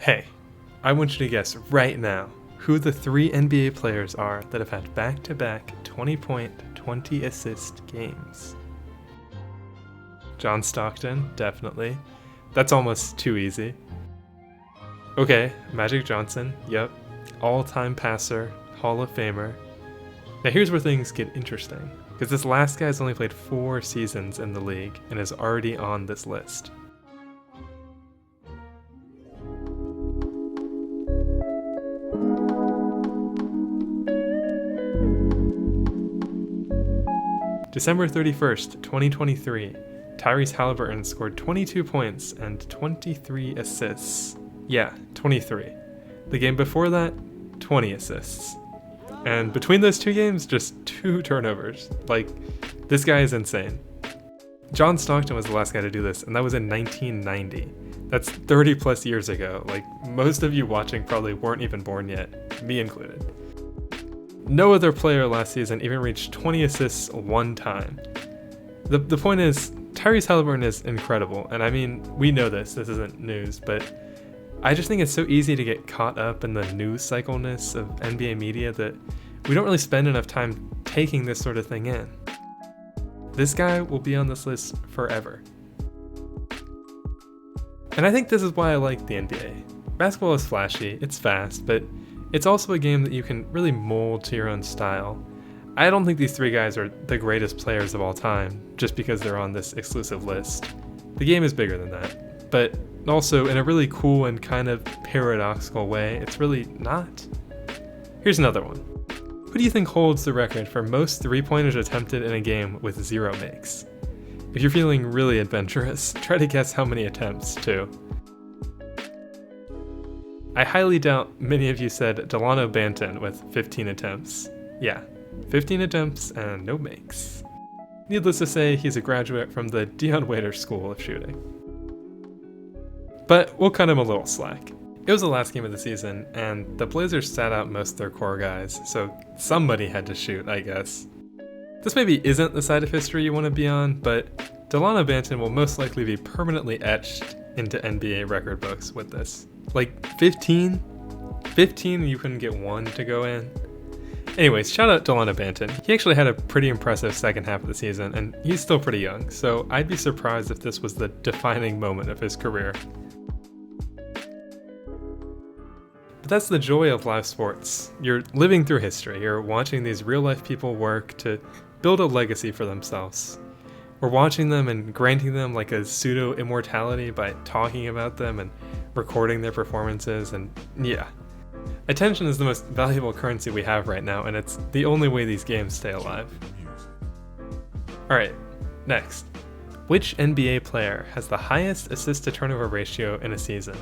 Hey, I want you to guess right now who the 3 NBA players are that have had back-to-back 20-point, 20-assist games. John Stockton, definitely. That's almost too easy. Okay, Magic Johnson, yep. All-time passer, Hall of Famer. Now here's where things get interesting, because this last guy's only played 4 seasons in the league and is already on this list. December 31st, 2023, Tyrese Haliburton scored 22 points and 23 assists. Yeah, 23. The game before that, 20 assists. And between those 2 games, just 2 turnovers. Like, this guy is insane. John Stockton was the last guy to do this, and that was in 1990. That's 30 plus years ago. Like, most of you watching probably weren't even born yet, me included. No other player last season even reached 20 assists one time. The point is, Tyrese Haliburton is incredible, and I mean, we know this isn't news, but I just think it's so easy to get caught up in the news cycleness of NBA media that we don't really spend enough time taking this sort of thing in. This guy will be on this list forever. And I think this is why I like the NBA. Basketball is flashy, it's fast, but it's also a game that you can really mold to your own style. I don't think these 3 guys are the greatest players of all time just because they're on this exclusive list. The game is bigger than that, but also in a really cool and kind of paradoxical way, it's really not. Here's another one. Who do you think holds the record for most 3-pointers attempted in a game with 0 makes? If you're feeling really adventurous, try to guess how many attempts too. I highly doubt many of you said Delano Banton with 15 attempts. Yeah, 15 attempts and no makes. Needless to say, he's a graduate from the Dion Waiters School of Shooting. But we'll cut him a little slack. It was the last game of the season, and the Blazers sat out most of their core guys, so somebody had to shoot, I guess. This maybe isn't the side of history you want to be on, but Delano Banton will most likely be permanently etched into NBA record books with this. Like 15 and you couldn't get 1 to go in. Anyways, shout out Delano Banton. He actually had a pretty impressive second half of the season, and he's still pretty young, so I'd be surprised if this was the defining moment of his career. But that's the joy of live sports. You're living through history. You're watching these real-life people work to build a legacy for themselves. We're watching them and granting them like a pseudo-immortality by talking about them and recording their performances, and yeah. Attention is the most valuable currency we have right now, and it's the only way these games stay alive. Alright, next. Which NBA player has the highest assist-to-turnover ratio in a season?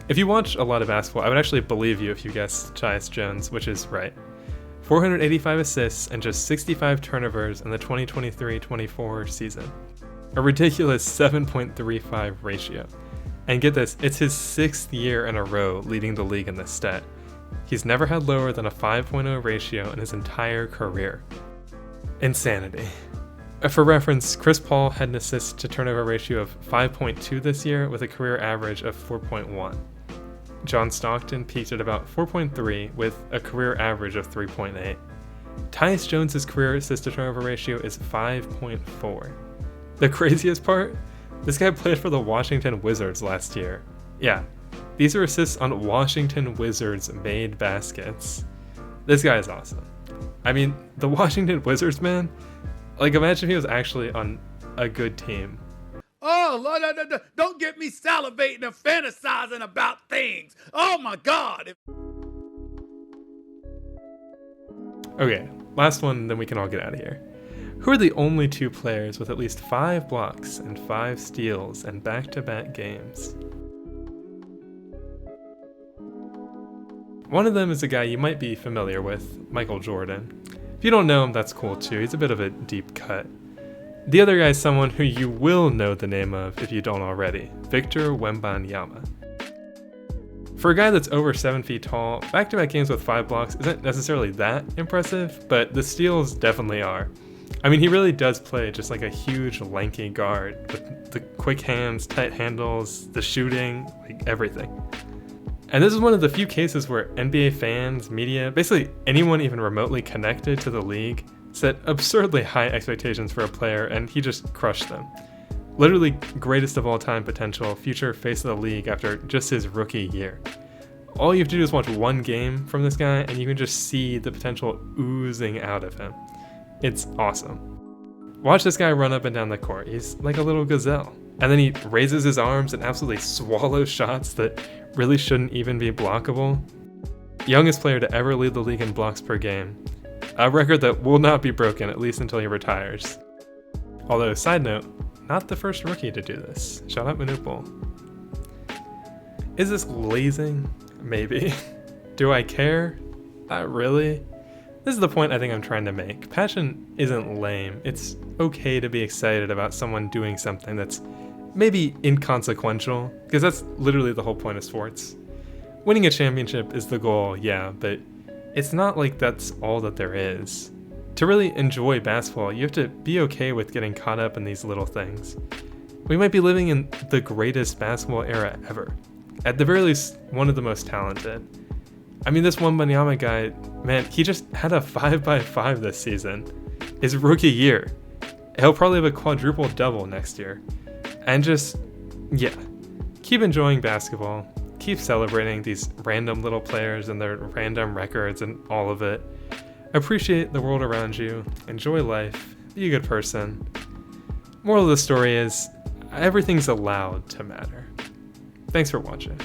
If you watch a lot of basketball, I would actually believe you if you guessed Tyus Jones, which is right. 485 assists and just 65 turnovers in the 2023-24 season. A ridiculous 7.35 ratio. And get this, it's his 6th year in a row leading the league in this stat. He's never had lower than a 5.0 ratio in his entire career. Insanity. For reference, Chris Paul had an assist to turnover ratio of 5.2 this year with a career average of 4.1. John Stockton peaked at about 4.3 with a career average of 3.8. Tyus Jones' career assist to turnover ratio is 5.4. The craziest part? This guy played for the Washington Wizards last year. Yeah, these are assists on Washington Wizards made baskets. This guy is awesome. I mean, the Washington Wizards, man, like imagine if he was actually on a good team. Oh, Lord, don't get me salivating and fantasizing about things. Oh my God. Okay, last one, then we can all get out of here. Who are the only 2 players with at least 5 blocks and 5 steals in back-to-back games? One of them is a guy you might be familiar with, Michael Jordan. If you don't know him, that's cool too. He's a bit of a deep cut. The other guy is someone who you will know the name of if you don't already, Victor Wembanyama. For a guy that's over 7 feet tall, back-to-back games with 5 blocks isn't necessarily that impressive, but the steals definitely are. I mean, he really does play just like a huge lanky guard with the quick hands, tight handles, the shooting, like everything. And this is one of the few cases where NBA fans, media, basically anyone even remotely connected to the league set absurdly high expectations for a player, and he just crushed them. Literally greatest of all time potential, future face of the league after just his rookie year. All you have to do is watch one game from this guy and you can just see the potential oozing out of him. It's awesome. Watch this guy run up and down the court. He's like a little gazelle. And then he raises his arms and absolutely swallows shots that really shouldn't even be blockable. Youngest player to ever lead the league in blocks per game. A record that will not be broken, at least until he retires. Although, side note, not the first rookie to do this. Shout out Manupal. Is this glazing? Maybe. Do I care? Not really. This is the point I think I'm trying to make. Passion isn't lame. It's okay to be excited about someone doing something that's maybe inconsequential, because that's literally the whole point of sports. Winning a championship is the goal, yeah, but it's not like that's all that there is. To really enjoy basketball, you have to be okay with getting caught up in these little things. We might be living in the greatest basketball era ever. At the very least, one of the most talented. I mean, this Wembanyama guy, man, he just had a 5x5 this season. His rookie year. He'll probably have a quadruple double next year. And just, yeah, keep enjoying basketball. Keep celebrating these random little players and their random records and all of it. Appreciate the world around you. Enjoy life. Be a good person. Moral of the story is, everything's allowed to matter. Thanks for watching.